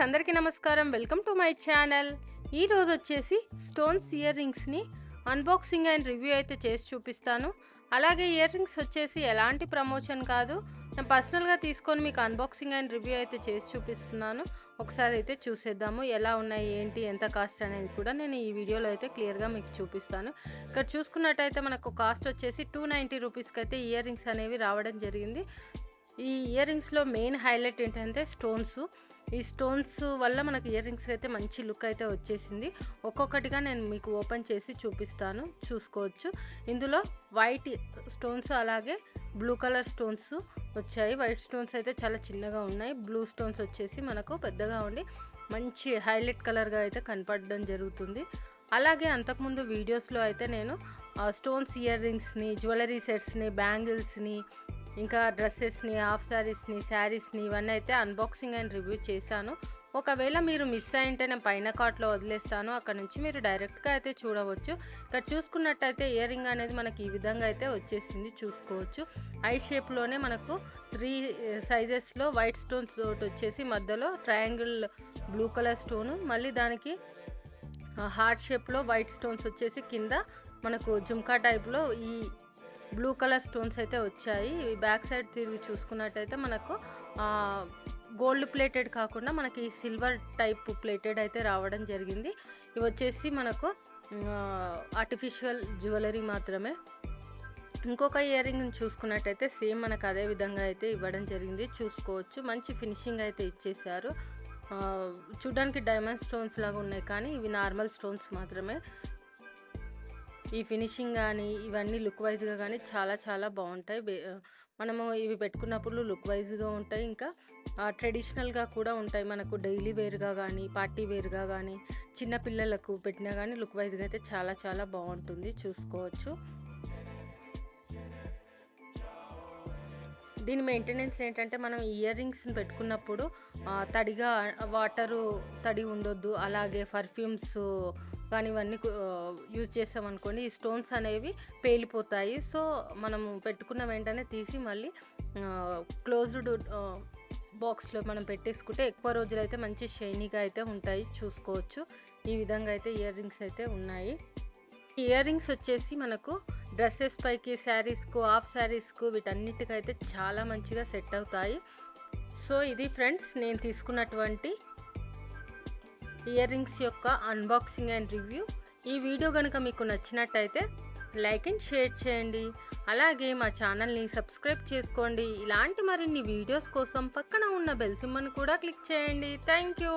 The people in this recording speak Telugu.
అందరికీ నమస్కారం. Welcome to my channel. ఈ రోజు వచ్చేసి స్టోన్స్ ఇయర్ రింగ్స్ని అన్బాక్సింగ్ అండ్ రివ్యూ అయితే చేసి చూపిస్తాను. అలాగే ఇయర్ రింగ్స్ వచ్చేసి ఎలాంటి ప్రమోషన్ కాదు, నేను పర్సనల్గా తీసుకొని మీకు అన్బాక్సింగ్ అండ్ రివ్యూ అయితే చేసి చూపిస్తున్నాను. ఒకసారి అయితే చూసేద్దాము ఎలా ఉన్నాయి, ఏంటి, ఎంత కాస్ట్ అనేది కూడా నేను ఈ వీడియోలో అయితే క్లియర్గా మీకు చూపిస్తాను. ఇక్కడ చూసుకున్నట్టయితే మనకు కాస్ట్ వచ్చేసి 290 రూపీస్కి అయితే ఇయర్ రింగ్స్ అనేవి రావడం జరిగింది. ఈ ఇయర్ రింగ్స్లో మెయిన్ హైలైట్ ఏంటంటే స్టోన్స్. ఈ స్టోన్స్ వల్ల మనకి ఇయర్ రింగ్స్ అయితే మంచి లుక్ అయితే వచ్చేసింది. ఒక్కొక్కటిగా నేను మీకు ఓపెన్ చేసి చూపిస్తాను, చూసుకోవచ్చు. ఇందులో వైట్ స్టోన్స్ అలాగే బ్లూ కలర్ స్టోన్స్ వచ్చాయి. వైట్ స్టోన్స్ అయితే చాలా చిన్నగా ఉన్నాయి, బ్లూ స్టోన్స్ వచ్చేసి మనకు పెద్దగా ఉండి మంచి హైలైట్ కలర్గా అయితే కనపడడం జరుగుతుంది. అలాగే అంతకుముందు వీడియోస్లో అయితే నేను స్టోన్స్ ఇయర్ రింగ్స్ని, జ్యువెలరీ సెట్స్ని, బ్యాంగిల్స్ని, ఇంకా డ్రెస్సెస్ని, హాఫ్ శారీస్ని, శారీస్ని ఇవన్నీ అయితే అన్బాక్సింగ్ అండ్ రివ్యూ చేశాను. ఒకవేళ మీరు మిస్ అయింటే నేను పైన కార్ట్లో వదిలేస్తాను, అక్కడ నుంచి మీరు డైరెక్ట్గా అయితే చూడవచ్చు. ఇక్కడ చూసుకున్నట్టయితే ఇయర్ రింగ్ అనేది మనకి ఈ విధంగా అయితే వచ్చేసింది, చూసుకోవచ్చు. ఐ షేప్లోనే మనకు 3 సైజెస్లో వైట్ స్టోన్స్ తోటి వచ్చేసి మధ్యలో ట్రయాంగిల్ బ్లూ కలర్ స్టోను, మళ్ళీ దానికి హార్ట్ షేప్లో వైట్ స్టోన్స్ వచ్చేసి కింద మనకు జుమ్కా టైప్లో ఈ బ్లూ కలర్ స్టోన్స్ అయితే వచ్చాయి. బ్యాక్ సైడ్ తిరిగి చూసుకున్నట్టయితే మనకు గోల్డ్ ప్లేటెడ్ కాకుండా మనకి సిల్వర్ టైప్ ప్లేటెడ్ అయితే రావడం జరిగింది. ఇవి వచ్చేసి మనకు ఆర్టిఫిషియల్ జ్యువెలరీ మాత్రమే. ఇంకొక ఇయర్ రింగ్ చూసుకున్నట్టయితే సేమ్ మనకు అదే విధంగా అయితే ఇవ్వడం జరిగింది, చూసుకోవచ్చు. మంచి ఫినిషింగ్ అయితే ఇచ్చేసారు. చూడ్డానికి డైమండ్ స్టోన్స్ లాగా ఉన్నాయి, కానీ ఇవి నార్మల్ స్టోన్స్ మాత్రమే. ఈ ఫినిషింగ్ కానీ ఇవన్నీ లుక్ వైజ్గా కానీ చాలా చాలా బాగుంటాయి. మనము ఇవి పెట్టుకున్నప్పుడు లుక్ వైజ్గా ఉంటాయి, ఇంకా ట్రెడిషనల్గా కూడా ఉంటాయి. మనకు డైలీ వేర్గా కానీ, పార్టీ వేర్గా కానీ, చిన్నపిల్లలకు పెట్టినా కానీ లుక్ వైజ్గా అయితే చాలా చాలా బాగుంటుంది, చూసుకోవచ్చు. దీని మెయింటెనెన్స్ ఏంటంటే మనం ఇయర్ రింగ్స్ని పెట్టుకున్నప్పుడు తడిగా తడి ఉండొద్దు. అలాగే పర్ఫ్యూమ్స్ కానీ ఇవన్నీ యూజ్ చేసామనుకోండి, ఈ స్టోన్స్ అనేవి పేలిపోతాయి. సో మనము పెట్టుకున్న వెంటనే తీసి మళ్ళీ క్లోజ్డ్ బాక్స్లో మనం పెట్టేసుకుంటే ఎక్కువ రోజులు అయితే మంచి షైనీగా అయితే ఉంటాయి, చూసుకోవచ్చు. ఈ విధంగా అయితే ఇయర్ రింగ్స్ అయితే ఉన్నాయి. ఇయర్ రింగ్స్ వచ్చేసి మనకు డ్రెస్సెస్ పైకి, శారీస్కు, హాఫ్ శారీస్కు, వీటన్నిటికైతే చాలా మంచిగా సెట్ అవుతాయి. సో ఇది ఫ్రెండ్స్ నేను తీసుకున్నటువంటి ఇయర్ రింగ్స్ యొక్క అన్బాక్సింగ్ అండ్ రివ్యూ. ఈ వీడియో కనుక మీకు నచ్చినట్టయితే లైక్ అండ్ షేర్ చేయండి. అలాగే మా ఛానల్ని సబ్స్క్రైబ్ చేసుకోండి. ఇలాంటి మరిన్ని వీడియోస్ కోసం పక్కన ఉన్న బెల్ సింబల్ని కూడా క్లిక్ చేయండి. Thank you.